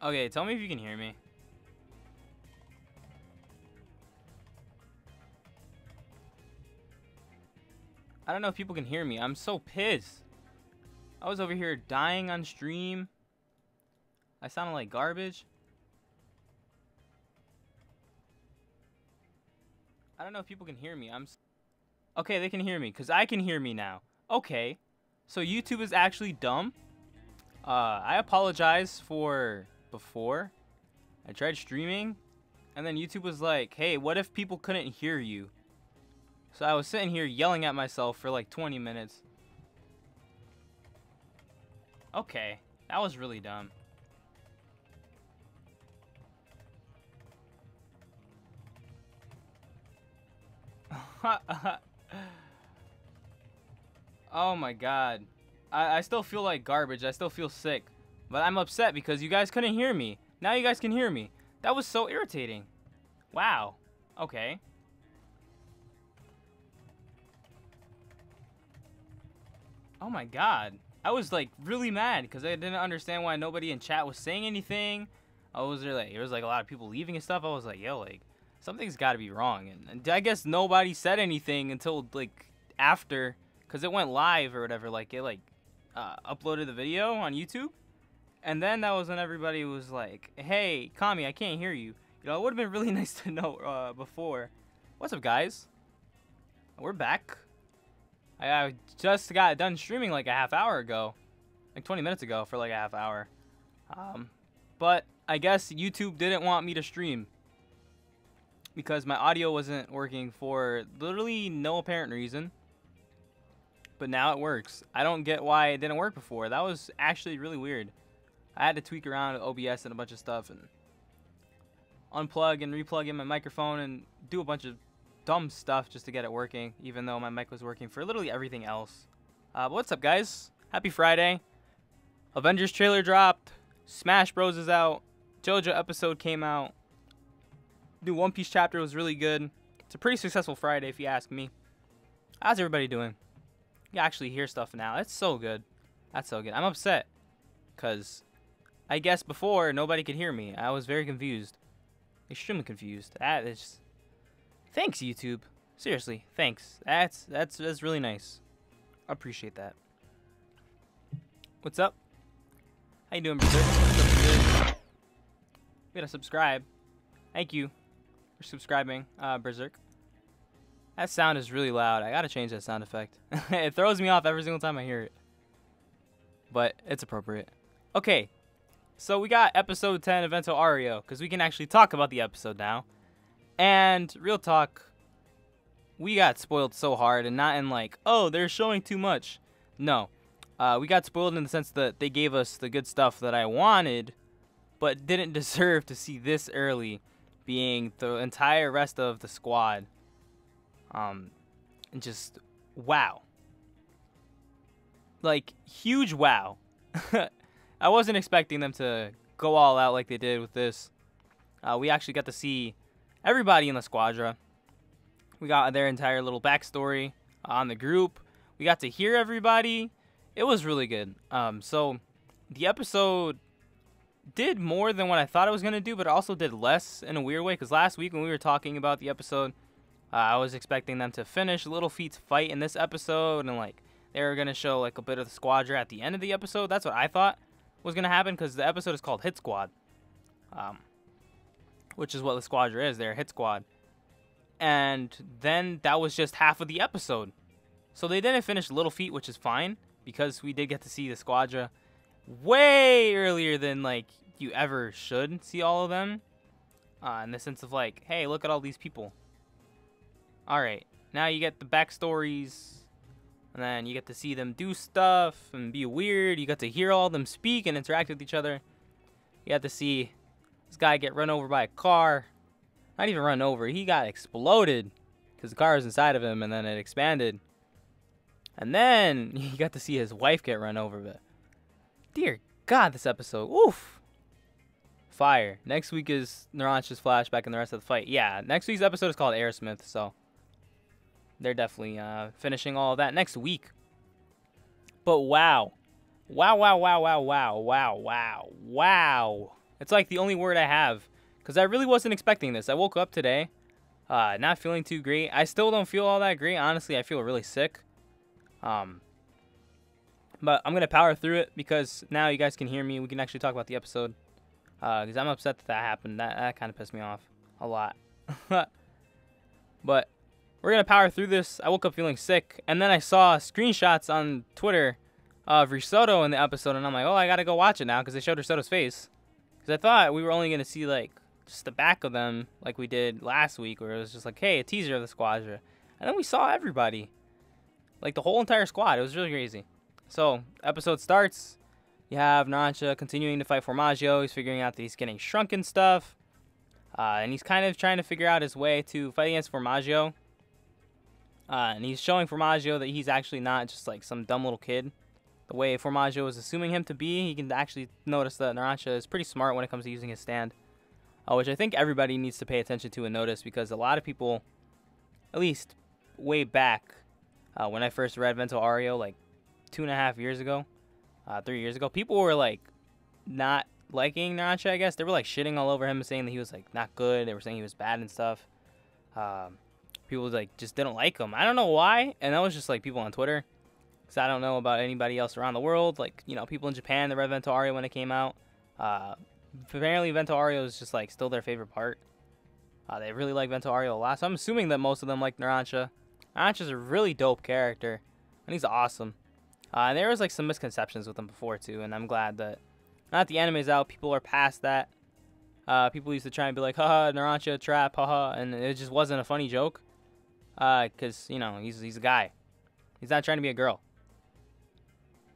Okay, tell me if you can hear me. I don't know if people can hear me. I'm so pissed. I was over here dying on stream. I sounded like garbage. I don't know if people can hear me. Okay, they can hear me because I can hear me now. Okay. So YouTube is actually dumb. I apologize for before. I tried streaming and then YouTube was like, "Hey, what if people couldn't hear you?" So I was sitting here yelling at myself for like 20 minutes. Okay, that was really dumb. Oh my god. I still feel like garbage. I still feel sick. But I'm upset because you guys couldn't hear me. Now you guys can hear me. That was so irritating. Wow. Okay. Oh my god. I was like really mad because I didn't understand why nobody in chat was saying anything. There was like a lot of people leaving and stuff. I was like, yo, like something's got to be wrong. And I guess nobody said anything until like after, because it went live or whatever. Like it uploaded the video on YouTube. And then that was when everybody was like, hey, Kami, I can't hear you. You know, it would have been really nice to know before. What's up, guys? We're back. I just got done streaming like a half hour ago. Like 20 minutes ago for like a half hour. But I guess YouTube didn't want me to stream because my audio wasn't working for literally no apparent reason. But now it works. I don't get why it didn't work before. That was actually really weird. I had to tweak around with OBS and a bunch of stuff and unplug and replug in my microphone and do a bunch of dumb stuff just to get it working, even though my mic was working for literally everything else. But what's up, guys? Happy Friday. Avengers trailer dropped. Smash Bros is out. JoJo episode came out. New One Piece chapter was really good. It's a pretty successful Friday if you ask me. How's everybody doing? You actually hear stuff now. That's so good. That's so good. I'm upset because I guess before nobody could hear me. I was very confused. Extremely confused. That is... Thanks, YouTube. Seriously, thanks. That's really nice. I appreciate that. What's up? How you doing, Berserk? What's up, Berserk? We gotta subscribe. Thank you for subscribing, Berserk. That sound is really loud. I gotta change that sound effect. It throws me off every single time I hear it. But it's appropriate. Okay, so we got episode 10 of Vento Aureo, because we can actually talk about the episode now. And real talk, we got spoiled so hard, and not in like, oh, they're showing too much. No, we got spoiled in the sense that they gave us the good stuff that I wanted, but didn't deserve to see this early, being the entire rest of the squad. And just wow, like huge wow. I wasn't expecting them to go all out like they did with this. We actually got to see everybody in the squadra. We got their entire little backstory on the group. We got to hear everybody. It was really good. So the episode did more than what I thought it was going to do, but it also did less in a weird way. Because last week when we were talking about the episode, I was expecting them to finish Little Feet's fight in this episode. And like they were going to show like a bit of the squadra at the end of the episode. That's what I thought was going to happen, because the episode is called Hit Squad. Which is what the squadra is. They're a hit squad. And then that was just half of the episode. So they didn't finish Little Feet, which is fine, because we did get to see the squadra way earlier than like you ever should see all of them. In the sense of like, hey, look at all these people. Alright, now you get the backstories. And then you get to see them do stuff and be weird. You got to hear all of them speak and interact with each other. You got to see this guy get run over by a car. Not even run over. He got exploded because the car was inside of him and then it expanded. And then you got to see his wife get run over. But dear God, this episode. Oof. Fire. Next week is Naranja's flashback and the rest of the fight. Yeah, next week's episode is called Aerosmith. So they're definitely finishing all of that next week. But wow. Wow, wow, wow, wow, wow, wow, wow, wow. It's like the only word I have, because I really wasn't expecting this. I woke up today, not feeling too great. I still don't feel all that great. Honestly, I feel really sick. But I'm going to power through it because now you guys can hear me. We can actually talk about the episode. Because I'm upset that happened. That kind of pissed me off a lot. But we're going to power through this. I woke up feeling sick. And then I saw screenshots on Twitter of Risotto in the episode. And I'm like, oh, I got to go watch it now because they showed Risotto's face. Because I thought we were only going to see, like, just the back of them like we did last week. Where it was just like, hey, a teaser of the squadra. And then we saw everybody. Like, the whole entire squad. It was really crazy. So, episode starts. You have Narancia continuing to fight Formaggio. He's figuring out that he's getting shrunk and stuff. And he's kind of trying to figure out his way to fight against Formaggio. And he's showing Formaggio that he's actually not just like some dumb little kid. The way Formaggio is assuming him to be, he can actually notice that Narancia is pretty smart when it comes to using his stand. Which I think everybody needs to pay attention to and notice, because a lot of people, at least way back, when I first read Vento Aureo, like 2.5 years ago, 3 years ago, people were like not liking Narancia, I guess. They were like shitting all over him, saying that he was like not good. They were saying he was bad and stuff. People like just didn't like him. I don't know why. And that was just like people on Twitter, because I don't know about anybody else around the world. Like, you know, people in Japan that read Vento Aureo when it came out. Apparently Vento Aureo is just like still their favorite part. They really like Vento Aureo a lot. So I'm assuming that most of them like Narancia. Narancia's a really dope character, and he's awesome. And there was like some misconceptions with him before too, and I'm glad that now that the anime's out, people are past that. People used to try and be like, haha, Narancia trap, haha, and it just wasn't a funny joke. Because, you know, he's a guy. He's not trying to be a girl.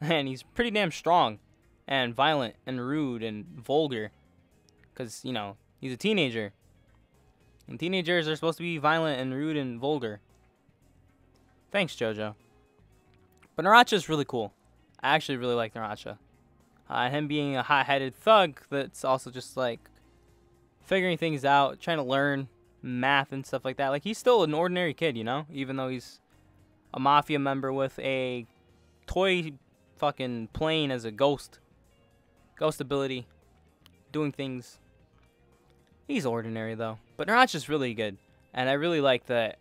And he's pretty damn strong and violent and rude and vulgar. Because, you know, he's a teenager. And teenagers are supposed to be violent and rude and vulgar. Thanks, JoJo. But Narancia is really cool. I actually really like Narancia. Him being a hot-headed thug that's also just like figuring things out, trying to learn math and stuff like that. Like, he's still an ordinary kid, you know? Even though he's a mafia member with a toy fucking plane as a ghost. Ghost ability. Doing things. He's ordinary, though. But Narancia's really good. And I really like that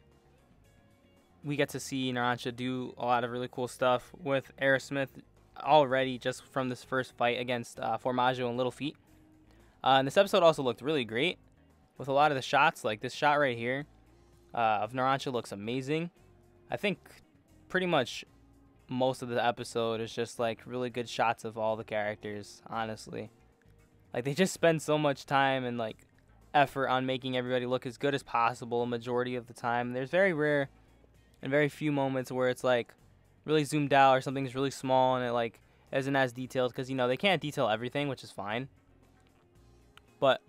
we get to see Narancia do a lot of really cool stuff with Aerosmith already just from this first fight against Formaggio and Little Feet. And this episode also looked really great with a lot of the shots. Like this shot right here of Narancia looks amazing. I think pretty much most of the episode is just like really good shots of all the characters, honestly. Like, they just spend so much time and like effort on making everybody look as good as possible a majority of the time. There's very rare and very few moments where it's like really zoomed out or something's really small and it like isn't as detailed, because, you know, they can't detail everything, which is fine. But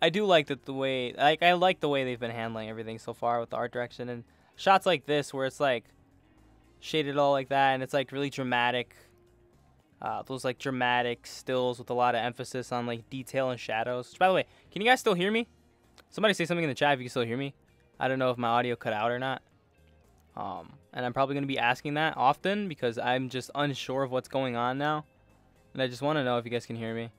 I do like that the way, like, I like the way they've been handling everything so far with the art direction, and shots like this where it's like shaded all like that and it's like really dramatic. Those like dramatic stills with a lot of emphasis on like detail and shadows. Which, by the way, can you guys still hear me? Somebody say something in the chat if you can still hear me. I don't know if my audio cut out or not. And I'm probably going to be asking that often because I'm just unsure of what's going on now. And I just want to know if you guys can hear me.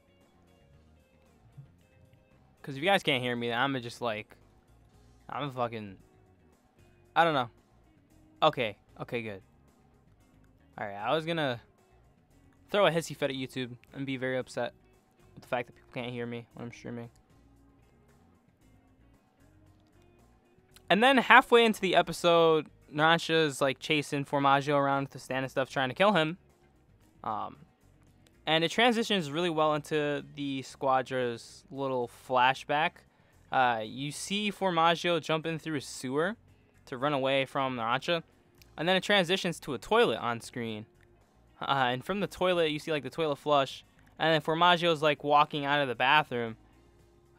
Because if you guys can't hear me, I'm just like, I'm fucking, I don't know. Okay, good. Alright, I was going to throw a hissy fit at YouTube and be very upset with the fact that people can't hear me when I'm streaming. And then halfway into the episode, Narancia is like chasing Formaggio around with the stand and stuff, trying to kill him. And it transitions really well into the Squadra's little flashback. You see Formaggio jump in through a sewer to run away from Narancia. And then it transitions to a toilet on screen. And from the toilet, you see like the toilet flush. And then Formaggio's like walking out of the bathroom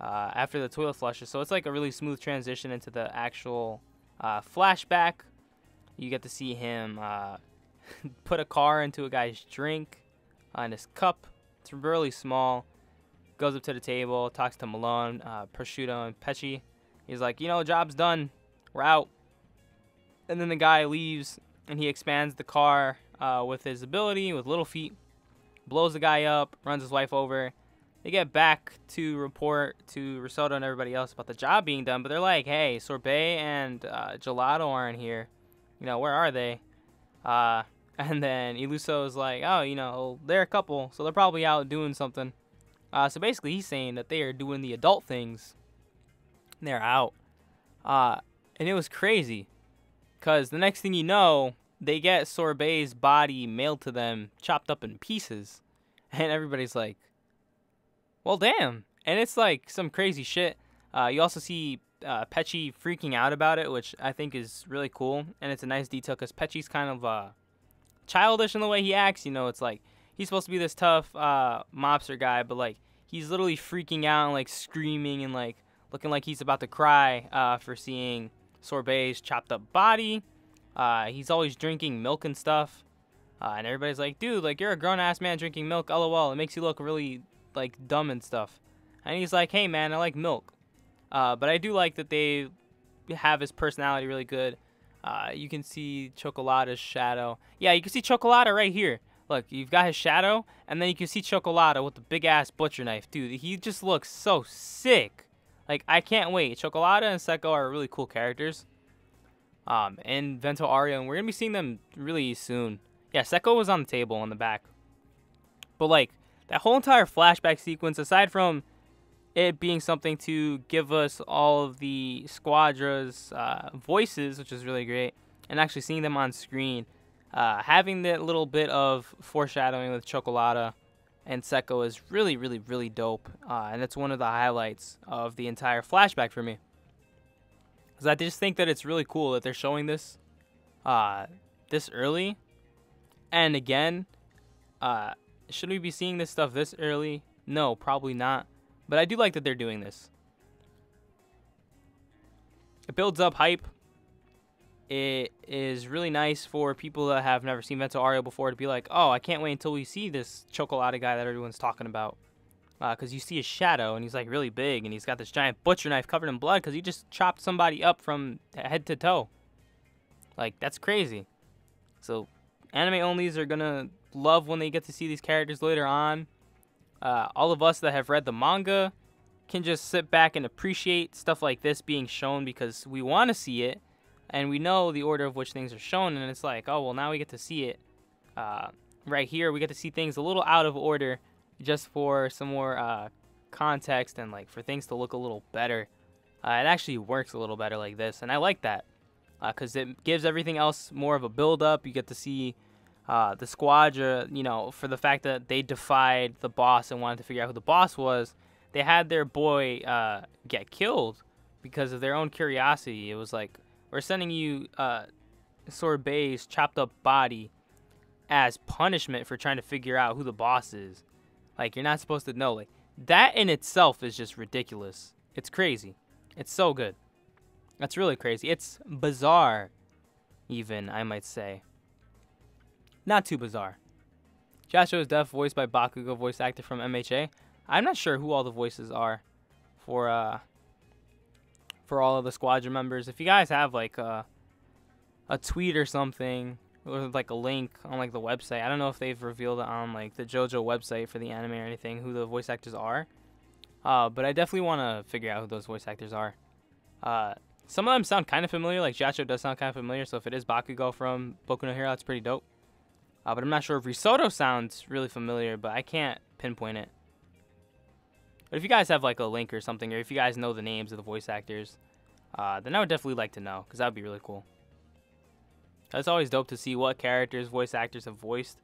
after the toilet flushes. So it's like a really smooth transition into the actual flashback. You get to see him put a car into a guy's drink in his cup. It's really small. Goes up to the table, talks to Malone, Prosciutto, and Pesci. He's like, you know, job's done. We're out. And then the guy leaves, and he expands the car with his ability, with little feet. Blows the guy up, runs his wife over. they get back to report to Risotto and everybody else about the job being done, but they're like, hey, Sorbet and Gelato aren't here. You know, where are they? And then Iluso's like, oh, you know, they're a couple, so they're probably out doing something. So basically he's saying that they are doing the adult things. They're out. And it was crazy. Because the next thing you know, they get Sorbet's body mailed to them, chopped up in pieces. And everybody's like, well, damn. And it's like some crazy shit. You also see Pechi freaking out about it, which I think is really cool. And it's a nice detail because Pechi's kind of childish in the way he acts. You know, it's like he's supposed to be this tough mobster guy, but like he's literally freaking out and like screaming and like looking like he's about to cry for seeing Sorbet's chopped up body. He's always drinking milk and stuff. And everybody's like, dude, like you're a grown ass man drinking milk. LOL. It makes you look really like dumb and stuff. And he's like, hey man, I like milk. But I do like that they have his personality really good. You can see Chocolata's shadow. Yeah, you can see Chocolata right here. Look, you've got his shadow, and then you can see Chocolata with the big-ass butcher knife. Dude, he just looks so sick. Like, I can't wait. Chocolata and Secco are really cool characters. And Vento Aureo, and we're going to be seeing them really soon. Yeah, Secco was on the table on the back. But, like, that whole entire flashback sequence, aside from it being something to give us all of the Squadra's voices, which is really great, and actually seeing them on screen, having that little bit of foreshadowing with Chocolata and Secco is really, really, really dope. And it's one of the highlights of the entire flashback for me. Because I just think that it's really cool that they're showing this this early. And again, should we be seeing this stuff this early? No, probably not. But I do like that they're doing this. It builds up hype. It is really nice for people that have never seen Vento Aureo before to be like, oh, I can't wait until we see this Chocolata guy that everyone's talking about. Because you see his shadow, and he's like really big, and he's got this giant butcher knife covered in blood because he just chopped somebody up from head to toe. Like, that's crazy. So, anime-onlys are going to love when they get to see these characters later on. All of us that have read the manga can just sit back and appreciate stuff like this being shown because we want to see it. And we know the order of which things are shown, and it's like, oh, well, now we get to see it right here. We get to see things a little out of order just for some more context and, like, for things to look a little better. It actually works a little better like this, and I like that because it gives everything else more of a build-up. You get to see the Squadra, you know, for the fact that they defied the boss and wanted to figure out who the boss was. They had their boy get killed because of their own curiosity. It was like, we're sending you Sorbet's chopped up body as punishment for trying to figure out who the boss is. Like, you're not supposed to know. Like, that in itself is just ridiculous. It's crazy. It's so good. That's really crazy. It's bizarre, even, I might say. Not too bizarre. JoJo's Death, voiced by Bakugo, voice actor from MHA. I'm not sure who all the voices are for all of the Squadron members. If you guys have like a tweet or something, or like a link on like the website, I don't know if they've revealed it on like the JoJo website for the anime or anything, who the voice actors are. But I definitely want to figure out who those voice actors are. Some of them sound kind of familiar, like JoJo does sound kind of familiar, so if it is Bakugo from Boku no Hero, that's pretty dope. But I'm not sure if Risotto sounds really familiar, but I can't pinpoint it. But if you guys have like a link or something, or if you guys know the names of the voice actors, then I would definitely like to know, because that would be really cool. It's always dope to see what characters voice actors have voiced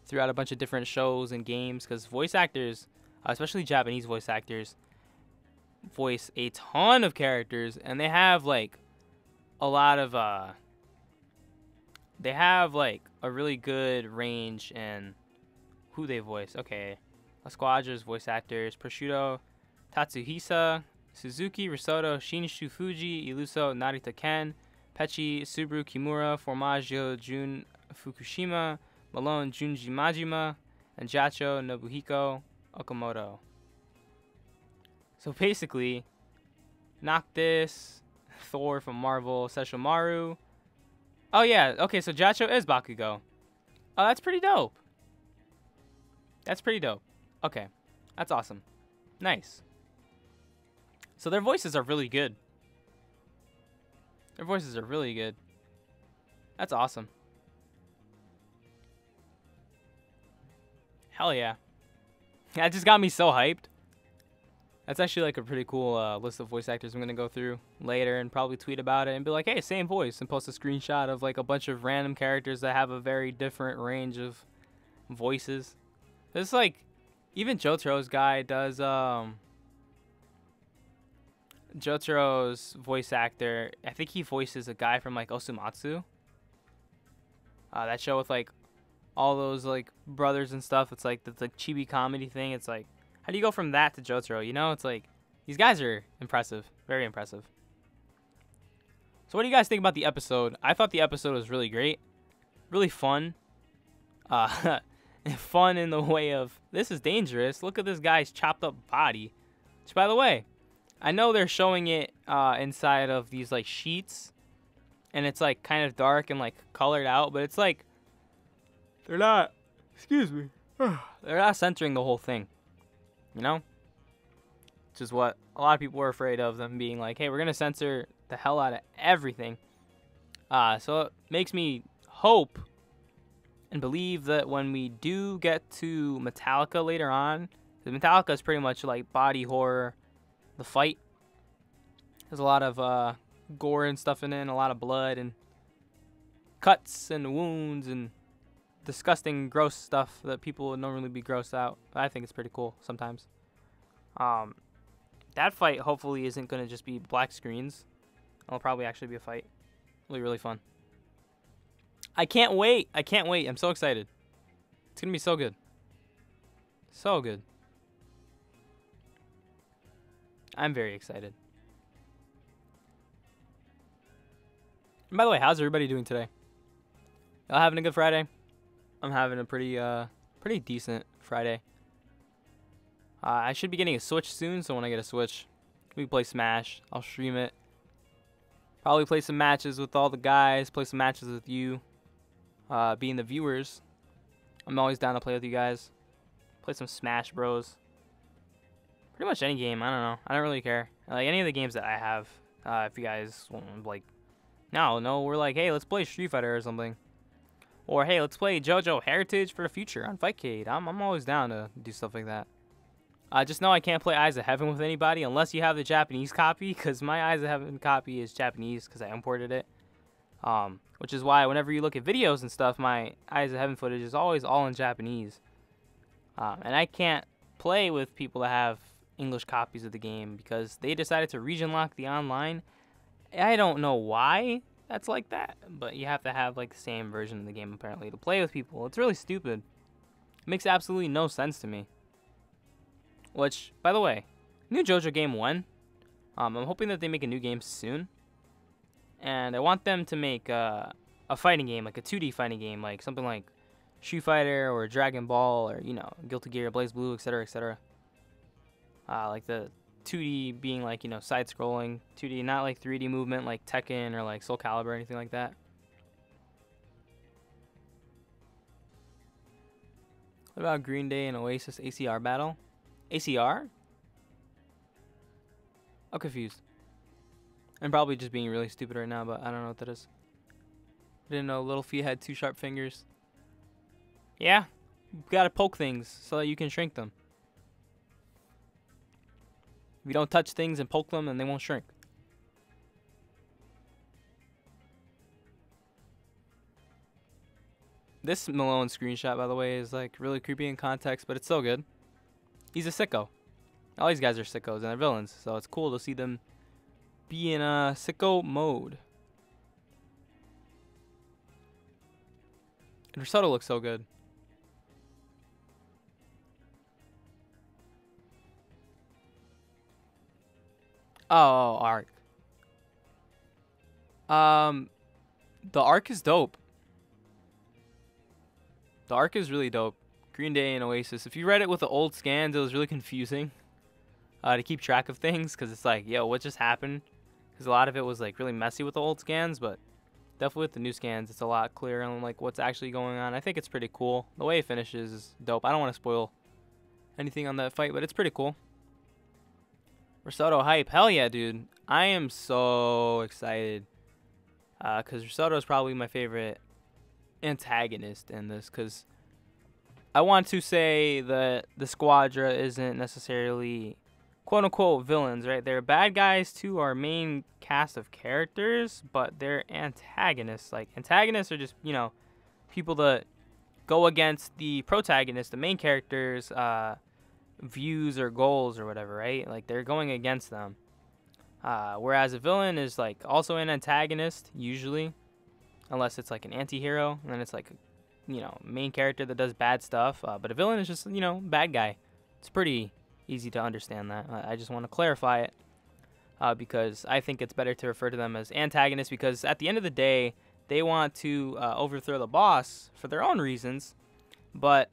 throughout a bunch of different shows and games, because voice actors, especially Japanese voice actors, voice a ton of characters, and they have like a lot of they have like a really good range in who they voice. Okay, La Squadra's voice actors: Prosciutto, Tatsuhisa, Suzuki, Risotto, Shinshu Fuji, Iluso, Narita Ken, Pechi, Subaru Kimura, Formaggio, Jun Fukushima, Malone, Junji Majima, and Jacho Nobuhiko Okamoto. So basically, Noctis, Thor from Marvel, Sesshomaru. Oh yeah, okay, so Jacho is Bakugo. Oh, that's pretty dope. That's pretty dope. Okay, that's awesome. Nice. So their voices are really good. Their voices are really good. That's awesome. Hell yeah. That just got me so hyped. That's actually like a pretty cool list of voice actors I'm going to go through later and probably tweet about it and be like, hey, same voice, and post a screenshot of like a bunch of random characters that have a very different range of voices. It's like, even JoJo's guy does, JoJo's voice actor, I think he voices a guy from like Osumatsu. That show with like all those like brothers and stuff. It's like the chibi comedy thing. It's like, how do you go from that to JoJo? You know, it's like these guys are impressive, very impressive. So what do you guys think about the episode? I thought the episode was really great, really fun. Fun in the way of, this is dangerous. Look at this guy's chopped up body. Which, by the way, I know they're showing it inside of these like sheets, and it's like kind of dark and like colored out, but it's like they're not, excuse me, they're not centering the whole thing, you know? Which is what a lot of people were afraid of, them being like, hey, we're gonna censor the hell out of everything. So it makes me hope and believe that when we do get to Metallica later on, because Metallica is pretty much like body horror, the fight. There's a lot of gore and stuff in it, and a lot of blood and cuts and wounds and disgusting, gross stuff that people would normally be grossed out. But I think it's pretty cool sometimes. That fight hopefully isn't going to just be black screens. It'll probably actually be a fight. It'll be really fun. I can't wait. I can't wait. I'm so excited. It's going to be so good. So good. I'm very excited. And by the way, how's everybody doing today? Y'all having a good Friday? I'm having a pretty decent Friday. I should be getting a Switch soon, so when I get a Switch, we play Smash. I'll stream it. Probably play some matches with all the guys. Play some matches with you, being the viewers. I'm always down to play with you guys. Play some Smash Bros. Pretty much any game. I don't know. I don't really care. Like any of the games that I have. If you guys want, like, no, we're like, hey, let's play Street Fighter or something. Or hey, let's play JoJo Heritage for the Future on Fightcade. I'm always down to do stuff like that. Just know I can't play Eyes of Heaven with anybody unless you have the Japanese copy, because my Eyes of Heaven copy is Japanese because I imported it. Which is why whenever you look at videos and stuff, my Eyes of Heaven footage is always all in Japanese. And I can't play with people that have English copies of the game because they decided to region lock the online. I don't know why that's like that, but you have to have like the same version of the game apparently to play with people. It's really stupid. It makes absolutely no sense to me. Which, by the way, new JoJo game 1. I'm hoping that they make a new game soon. And I want them to make a fighting game, like a 2D fighting game, like something like Street Fighter or Dragon Ball or, you know, Guilty Gear, Blaze Blue, etc., etc. Like the 2D being like, you know, side-scrolling 2D, not like 3D movement like Tekken or like Soul Calibur or anything like that. What about Green Day and Oasis ACR battle? ACR? I'm confused. I'm probably just being really stupid right now, but I don't know what that is. I didn't know Little Feet had 2 sharp fingers. Yeah, you gotta poke things so that you can shrink them. If you don't touch things and poke them, then they won't shrink. This Malone screenshot, by the way, is like really creepy in context, but it's so good. He's a sicko. All these guys are sickos and they're villains, so it's cool to see them be in a sicko mode. And Risotto looks so good. Oh, arc. The arc is dope. The arc is really dope. Green Day and Oasis. If you read it with the old scans, it was really confusing to keep track of things, because it's like, yo, what just happened? Because a lot of it was like really messy with the old scans, but definitely with the new scans, it's a lot clearer on like what's actually going on. I think it's pretty cool. The way it finishes is dope. I don't want to spoil anything on that fight, but it's pretty cool. Risotto hype. Hell yeah, dude. I am so excited. Because Risotto is probably my favorite antagonist in this. Because I want to say that the Squadra isn't necessarily quote-unquote villains, right? They're bad guys to our main cast of characters, but they're antagonists. Like, antagonists are just, you know, people that go against the protagonist, the main character's views or goals or whatever, right? Like, they're going against them. Whereas a villain is, like, also an antagonist, usually. Unless it's, like, an anti-hero, and then it's, like, you know, main character that does bad stuff. But a villain is just, you know, bad guy. It's pretty easy to understand that. I just want to clarify it. Because I think it's better to refer to them as antagonists, because at the end of the day, they want to overthrow the boss for their own reasons. But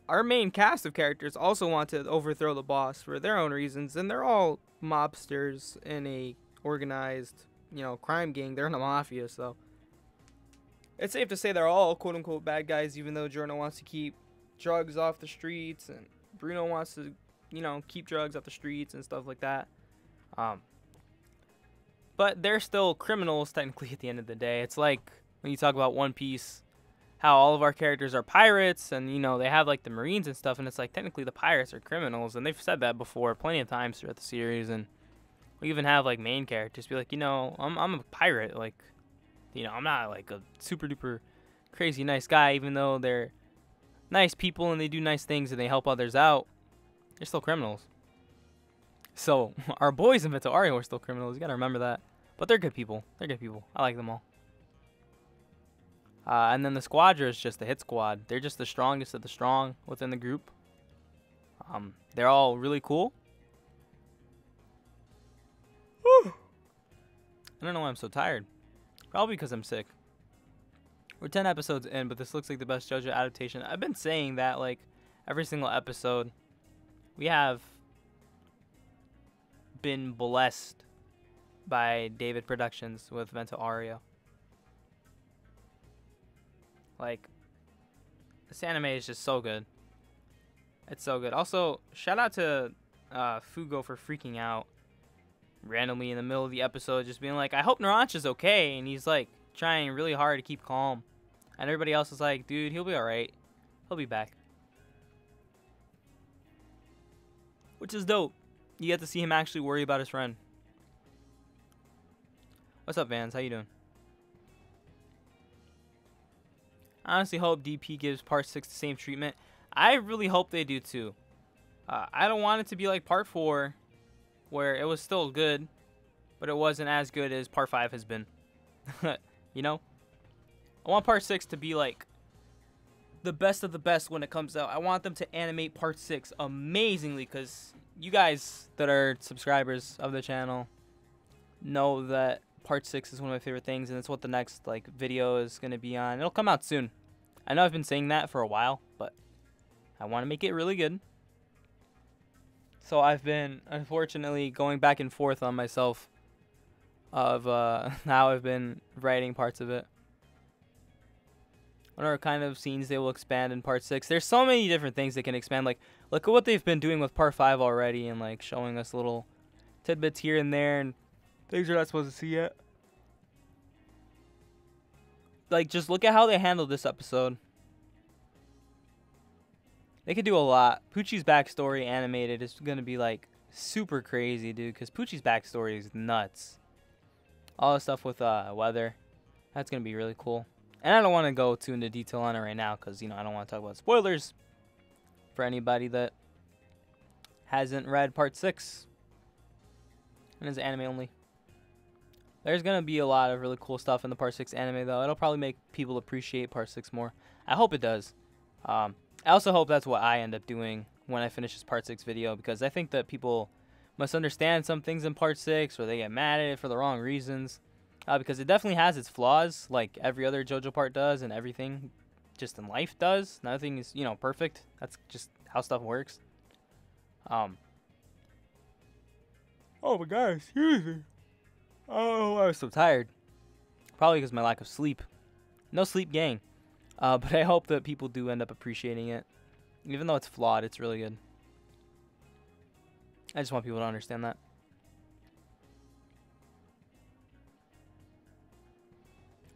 our main cast of characters also want to overthrow the boss for their own reasons, and they're all mobsters in a organized, you know, crime gang. They're in a mafia, so it's safe to say they're all quote-unquote bad guys, even though Giorno wants to keep drugs off the streets, and Bruno wants to, you know, keep drugs off the streets and stuff like that. But they're still criminals, technically, at the end of the day. It's like when you talk about One Piece, how all of our characters are pirates, and, you know, they have, like, the Marines and stuff, and it's like, technically, the pirates are criminals, and they've said that before plenty of times throughout the series, and we even have, like, main characters be like, you know, I'm a pirate, like, you know, I'm not, like, a super-duper crazy nice guy, even though they're nice people, and they do nice things, and they help others out. They're still criminals. So, our boys in Vento Aureo are still criminals, you gotta remember that. But they're good people. They're good people. I like them all. And then the Squadra is just the hit squad. They're just the strongest of the strong within the group. They're all really cool. Whew. I don't know why I'm so tired. Probably because I'm sick. We're 10 episodes in, but this looks like the best JoJo adaptation. I've been saying that, like, every single episode. We have been blessed by David Productions with Vento Aureo. Like, this anime is just so good. It's so good. Also, shout out to Fugo for freaking out randomly in the middle of the episode, just being like, I hope Naranja's okay, and he's like trying really hard to keep calm, and everybody else is like, dude, he'll be alright, he'll be back. Which is dope. You get to see him actually worry about his friend. What's up, Vans? How you doing? I honestly hope DP gives Part 6 the same treatment. I really hope they do too. I don't want it to be like Part 4, where it was still good, but it wasn't as good as Part 5 has been. You know? I want Part 6 to be like the best of the best when it comes out. I want them to animate Part 6 amazingly, because you guys that are subscribers of the channel know that Part 6 is one of my favorite things, and it's what the next like video is going to be on. It'll come out soon. I know I've been saying that for a while, but I want to make it really good. So I've been, unfortunately, going back and forth on myself of how I've been writing parts of it. What are kind of scenes they will expand in Part 6? There's so many different things they can expand. Like, look at what they've been doing with Part 5 already, and like showing us little tidbits here and there, and things you're not supposed to see yet. Like, just look at how they handled this episode. They could do a lot. Poochie's backstory animated is going to be, like, super crazy, dude. Because Poochie's backstory is nuts. All the stuff with weather. That's going to be really cool. And I don't want to go too into detail on it right now. Because, you know, I don't want to talk about spoilers. For anybody that hasn't read Part 6. And is anime only. There's going to be a lot of really cool stuff in the Part 6 anime, though. It'll probably make people appreciate Part 6 more. I hope it does. I also hope that's what I end up doing when I finish this Part 6 video, because I think that people must understand some things in Part 6, or they get mad at it for the wrong reasons. Because it definitely has its flaws, like every other JoJo part does, and everything just in life does. Nothing is, you know, perfect. That's just how stuff works. Oh my god, excuse me. Oh, I was so tired. Probably because of my lack of sleep. No sleep, gang. But I hope that people do end up appreciating it. Even though it's flawed, it's really good. I just want people to understand that.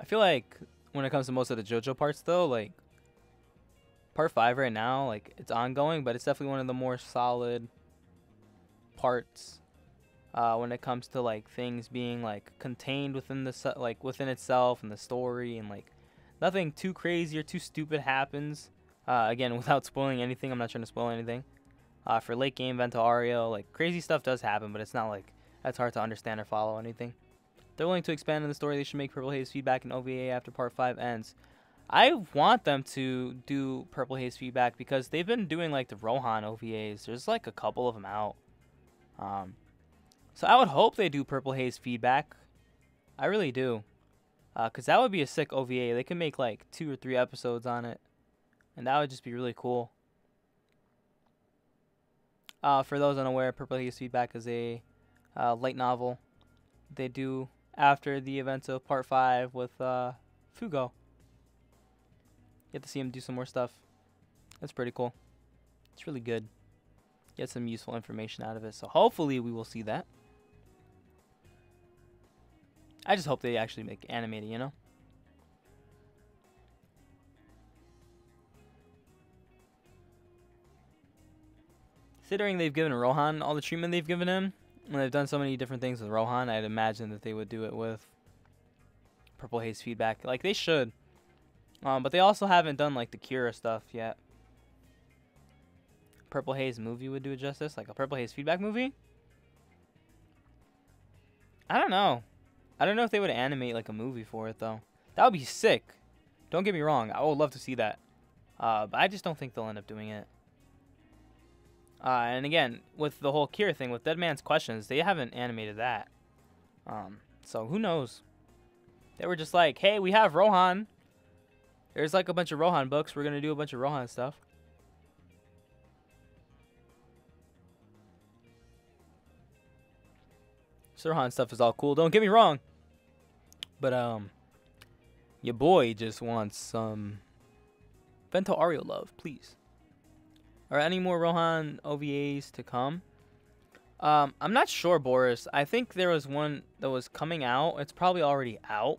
feel like when it comes to most of the JoJo parts, though, like part 5 right now, like it's ongoing, but it's definitely one of the more solid parts when it comes to like things being like contained within the like within itself and the story, and like nothing too crazy or too stupid happens. Again, without spoiling anything, I'm not trying to spoil anything. For late game Vento Aureo, like crazy stuff does happen, but it's not like that's hard to understand or follow anything. They're willing to expand on the story. They should make Purple Haze feedback in OVA after part 5 ends. I want them to do Purple Haze feedback because they've been doing like the Rohan OVAs. There's like a couple of them out. So I would hope they do Purple Haze feedback. I really do. Because that would be a sick OVA. They can make like 2 or 3 episodes on it. And that would just be really cool. For those unaware, Purple Haze feedback is a light novel they do after the events of part 5 with Fugo. You get to see him do some more stuff. That's pretty cool. It's really good. Get some useful information out of it. So hopefully we will see that. I just hope they actually make animated, you know? Considering they've given Rohan all the treatment they've given him, and they've done so many different things with Rohan, I'd imagine that they would do it with Purple Haze feedback. Like, they should. But they also haven't done, like, the Cura stuff yet. Purple Haze movie would do it justice? Like, a Purple Haze feedback movie? I don't know. I don't know if they would animate, like, a movie for it, though. That would be sick. Don't get me wrong. I would love to see that. But I just don't think they'll end up doing it. And again, with the whole Kira thing, with Dead Man's Questions, they haven't animated that. So who knows? They were just like, hey, we have Rohan. There's like a bunch of Rohan books. We're going to do a bunch of Rohan stuff. So Rohan stuff is all cool. Don't get me wrong. But, your boy just wants some Vento Aureo love, please. Are any more Rohan OVAs to come? I'm not sure, Boris. I think there was one that was coming out. It's probably already out.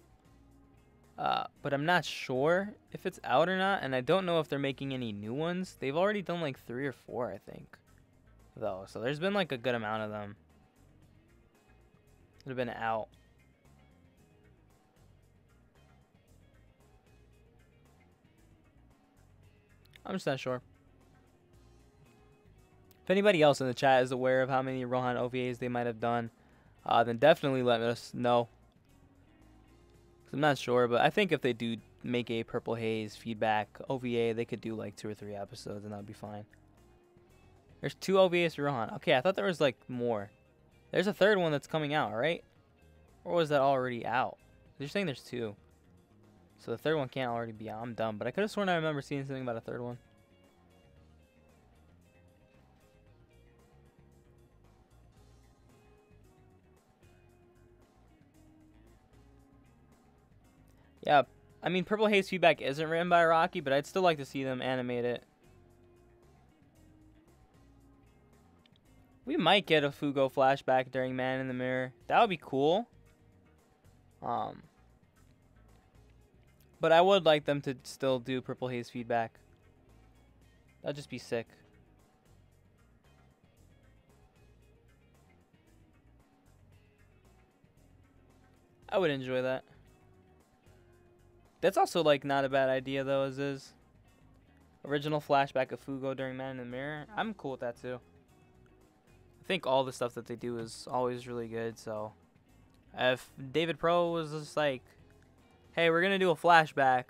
But I'm not sure if it's out or not. And I don't know if they're making any new ones. They've already done like 3 or 4, I think. Though. So there's been like a good amount of them that have been out. I'm just not sure. If anybody else in the chat is aware of how many Rohan OVAs they might have done, then definitely let us know. I'm not sure, but I think if they do make a Purple Haze feedback OVA, they could do like 2 or 3 episodes and that would be fine. There's 2 OVAs for Rohan. Okay, I thought there was like more. There's a 3rd one that's coming out, right? Or was that already out? You're saying there's 2. So the 3rd one can't already be out. I'm dumb, but I could have sworn I remember seeing something about a 3rd one. Yeah, I mean, Purple Haze feedback isn't written by Rocky, but I'd still like to see them animate it. We might get a Fugo flashback during Man in the Mirror. That would be cool. But I would like them to still do Purple Haze feedback. That'd just be sick. I would enjoy that. That's also, like, not a bad idea, though, as is. Original flashback of Fugo during Man in the Mirror. I'm cool with that, too. I think all the stuff that they do is always really good, so. If David Pro was just like, hey, we're going to do a flashback.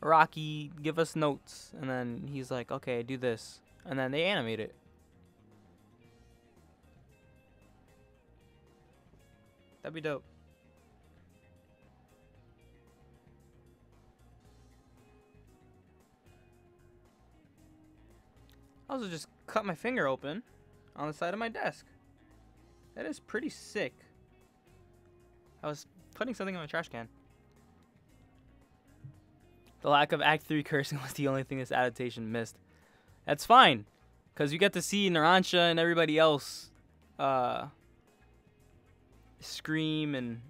Rocky, give us notes. And then he's like, okay, do this. And then they animate it. That'd be dope. I also just cut my finger open on the side of my desk. That is pretty sick. I was putting something in my trash can. The lack of Act 3 cursing was the only thing this adaptation missed. That's fine, because you get to see Narancia and everybody else scream and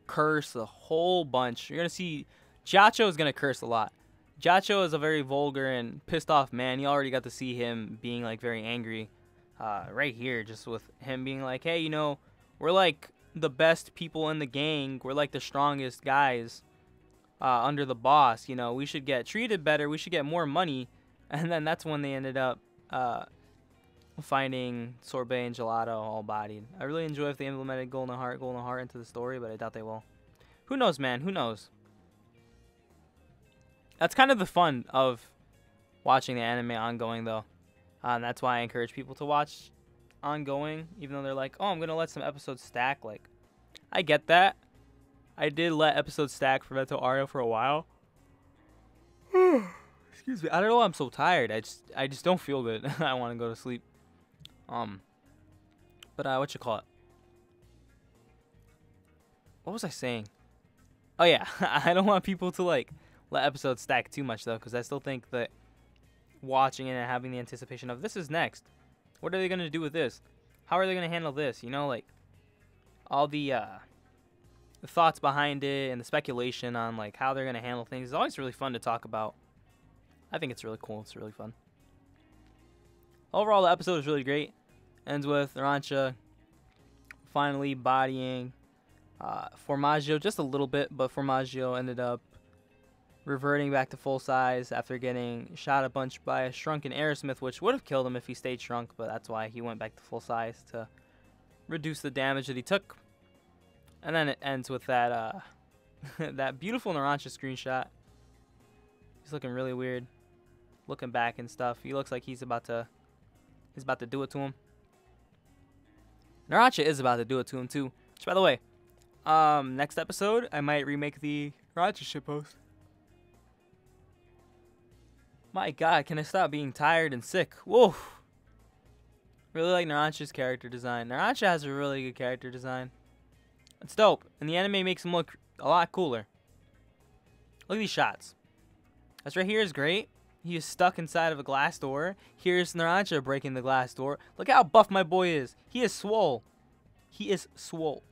curse a whole bunch. You're gonna see Jacho is gonna curse a lot. Jacho is a very vulgar and pissed off man. You already got to see him being like very angry right here, just with him being like, hey, you know, we're like the best people in the gang. We're like the strongest guys under the boss. You know, we should get treated better. We should get more money. And then that's when they ended up finding Sorbet and Gelato all bodied. I really enjoy if they implemented Golden Heart into the story, but I doubt they will. Who knows, man? Who knows? That's kind of the fun of watching the anime ongoing, though. And that's why I encourage people to watch ongoing, even though they're like, oh, I'm going to let some episodes stack. Like, I get that. I did let episodes stack for Vento Aureo for a while. Excuse me. I don't know why I'm so tired. I just don't feel good. I want to go to sleep. But what you call it? What was I saying? Oh yeah, I don't want people to like let episodes stack too much though, because I still think that watching it and having the anticipation of this is next. What are they gonna do with this? How are they gonna handle this? You know, like all the thoughts behind it and the speculation on like how they're gonna handle things is always really fun to talk about. I think it's really cool. It's really fun. Overall, the episode is really great. Ends with Narancia finally bodying Formaggio just a little bit, but Formaggio ended up reverting back to full size after getting shot a bunch by a shrunken Aerosmith, which would have killed him if he stayed shrunk, but that's why he went back to full size to reduce the damage that he took. And then it ends with that that beautiful Narancia screenshot. He's looking really weird, looking back and stuff. He looks like he's about to do it to him. Narancia is about to do it to him too. Which, by the way, next episode I might remake the Narancia shitpost. My God, can I stop being tired and sick? Whoa. Really like Narancia's character design. Narancia has a really good character design. It's dope, and the anime makes him look a lot cooler. Look at these shots. This right here is great. He is stuck inside of a glass door. Here's Narancia breaking the glass door. Look how buff my boy is. He is swole. He is swole.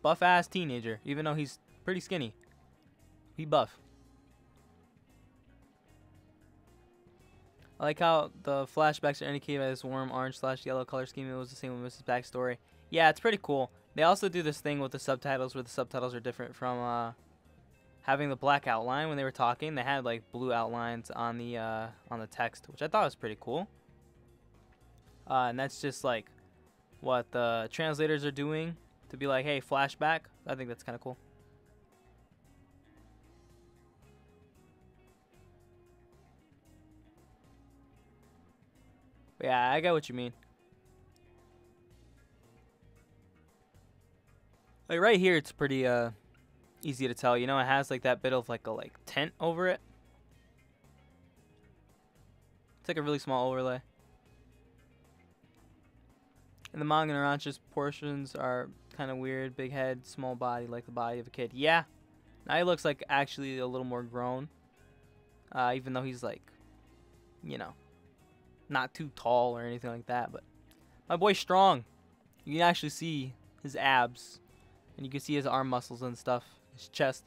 Buff ass teenager, even though he's pretty skinny. He buff. I like how the flashbacks are indicated by this warm orange/yellow color scheme. It was the same with Mrs. backstory. Yeah, it's pretty cool. They also do this thing with the subtitles where the subtitles are different from having the black outline. When they were talking, they had like blue outlines on the text, which I thought was pretty cool. And that's just like what the translators are doing to be like, hey, flashback. I think that's kind of cool. But yeah, I get what you mean. Like right here, it's pretty easy to tell. You know, it has like that bit of like a tint over it. It's like a really small overlay. And the manga Narancia's portions are kind of weird. Big head, small body, like the body of a kid. Yeah, now he looks like actually a little more grown. Even though he's like, you know, not too tall or anything like that. But my boy's strong. You can actually see his abs. And you can see his arm muscles and stuff. His chest.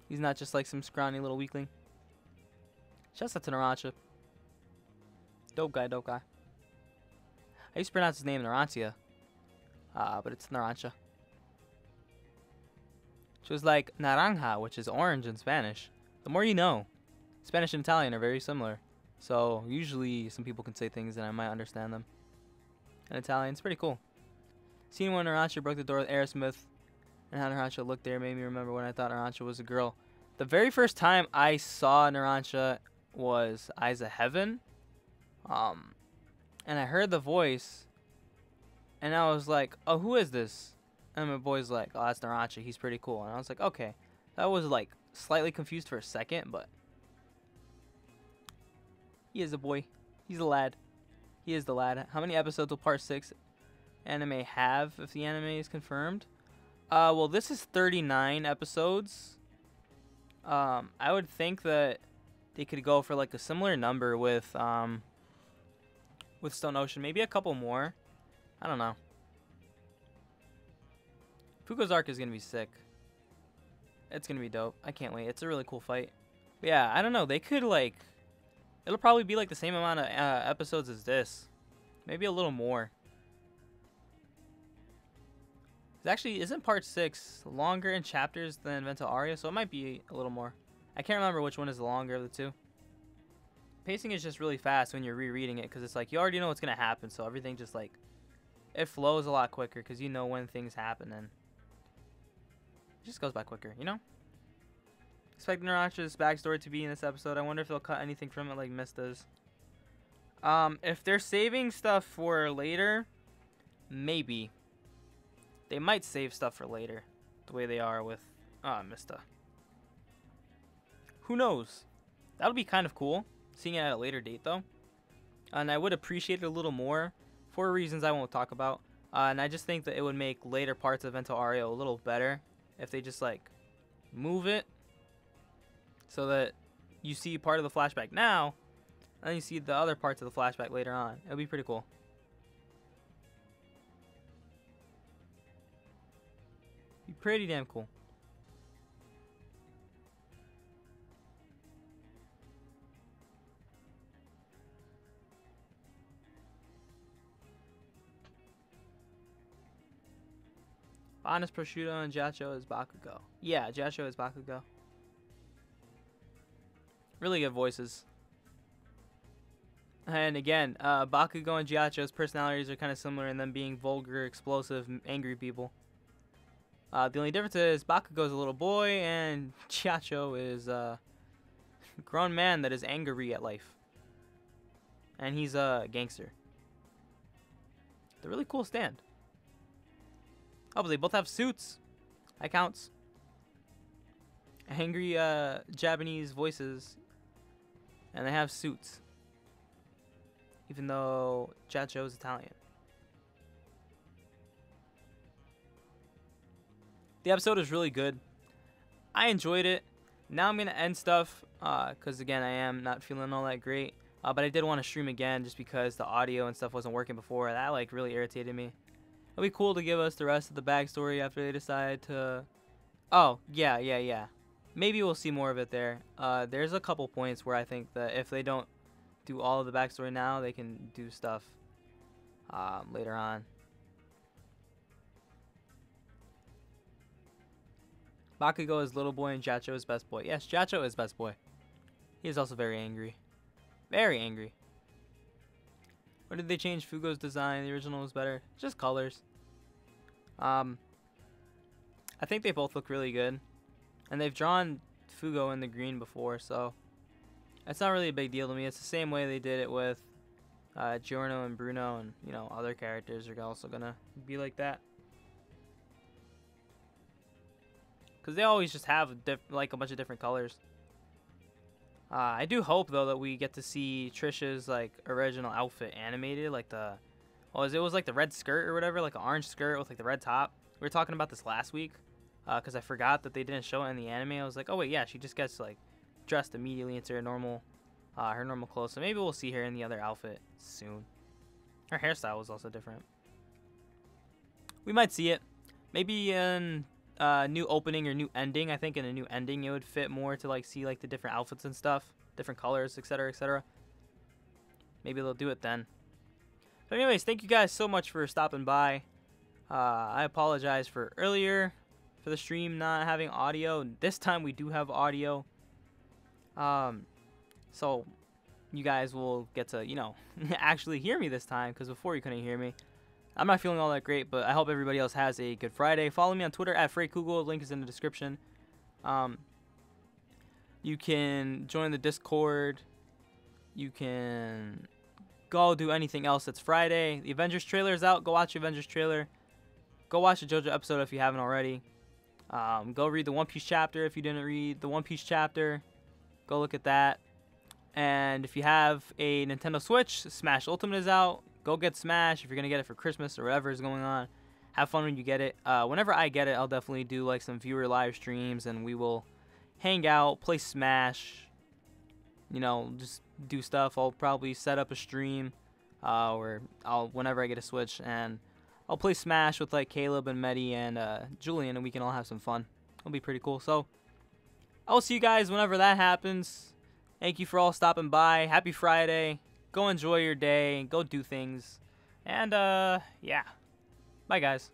He's not just like some scrawny little weakling. Shouts out to Narancia. Dope guy, dope guy. I used to pronounce his name Narancia. But it's Narancia. She was like naranja, which is orange in Spanish. The more you know. Spanish and Italian are very similar. So usually some people can say things and I might understand them. In Italian, it's pretty cool. Seeing when Narancia broke the door with Aerosmith and how Narancia looked there made me remember when I thought Narancia was a girl. The very first time I saw Narancia was Eyes of Heaven. And I heard the voice and I was like, oh, who is this? And my boy's like, oh, that's Narancia. He's pretty cool. And I was like, okay. That was like slightly confused for a second, but he is a boy. He's a lad. He is the lad. How many episodes will Part 6 anime have if the anime is confirmed? Well, this is 39 episodes. I would think that they could go for like a similar number with Stone Ocean. Maybe a couple more. I don't know. Fugo's arc is gonna be sick. It's gonna be dope. I can't wait. It's a really cool fight. But yeah, I don't know. They could like, it'll probably be like the same amount of episodes as this, maybe a little more. It's actually, isn't part 6 longer in chapters than Vento Aureo? So it might be a little more. I can't remember which one is the longer of the two. Pacing is just really fast when you're rereading it because it's like you already know what's gonna happen, so everything just like it flows a lot quicker because you know when things happen and it just goes by quicker, you know? Expect Naranci's backstory to be in this episode. I wonder if they'll cut anything from it like Mist does. If they're saving stuff for later, maybe. They might save stuff for later, the way they are with Mista. Who knows? That would be kind of cool, seeing it at a later date though. And I would appreciate it a little more for reasons I won't talk about. And I just think that it would make later parts of Vento Aureo a little better if they just like move it so that you see part of the flashback now and then you see the other parts of the flashback later on. It would be pretty cool. Be pretty damn cool. Honest Prosciutto and JoJo's is Bakugo. Yeah, JoJo is Bakugo. Really good voices. And again, Bakugo and JoJo's personalities are kind of similar in them being vulgar, explosive, angry people. The only difference is Bakugo is a little boy and JoJo is a grown man that is angry at life. And he's a gangster. They're really cool stand. Oh, but they both have suits. That counts. Angry Japanese voices. And they have suits. Even though JoJo is Italian. The episode is really good. I enjoyed it. Now I'm going to end stuff. Because again, I am not feeling all that great. But I did want to stream again just because the audio and stuff wasn't working before. That like really irritated me. It'd be cool to give us the rest of the backstory after they decide to... Oh, yeah. Maybe we'll see more of it there. There's a couple points where I think that if they don't do all of the backstory now, they can do stuff later on. Bakugo is little boy and JoJo is best boy. Yes, JoJo is best boy. He is also very angry. Very angry. Or did they change Fugo's design? The original was better. Just colors. I think they both look really good. And they've drawn Fugo in the green before, so it's not really a big deal to me. It's the same way they did it with Giorno and Bruno, and you know, other characters are also gonna be like that. Because they always just have like a bunch of different colors. I do hope though that we get to see Trish's like original outfit animated, like the, it was like the red skirt or whatever, like an orange skirt with like the red top. We were talking about this last week, because I forgot that they didn't show it in the anime. I was like, oh wait, yeah, she just gets like dressed immediately into her normal clothes. So maybe we'll see her in the other outfit soon. Her hairstyle was also different. We might see it, maybe in new opening or new ending. I think in a new ending it would fit more to like see like the different outfits and stuff, different colors, etc, etc. Maybe they'll do it then. But anyways, thank you guys so much for stopping by. I apologize for earlier for the stream not having audio. This time we do have audio, so you guys will get to, you know, actually hear me this time, because before you couldn't hear me. I'm not feeling all that great, but I hope everybody else has a good Friday. Follow me on Twitter at FreyKugel. Link is in the description. You can join the Discord. You can go do anything else. It's Friday. The Avengers trailer is out. Go watch the Avengers trailer. Go watch the JoJo episode if you haven't already. Go read the One Piece chapter if you didn't read the One Piece chapter. Go look at that. And if you have a Nintendo Switch, Smash Ultimate is out. Go get Smash if you're going to get it for Christmas or whatever is going on. Have fun when you get it. Whenever I get it, I'll definitely do like some viewer live streams, and we will hang out, play Smash, you know, just do stuff. I'll probably set up a stream or whenever I get a Switch, and I'll play Smash with like Caleb and Medi and Julian, and we can all have some fun. It'll be pretty cool. So I'll see you guys whenever that happens. Thank you for all stopping by. Happy Friday. Go enjoy your day. Go do things. And yeah. Bye, guys.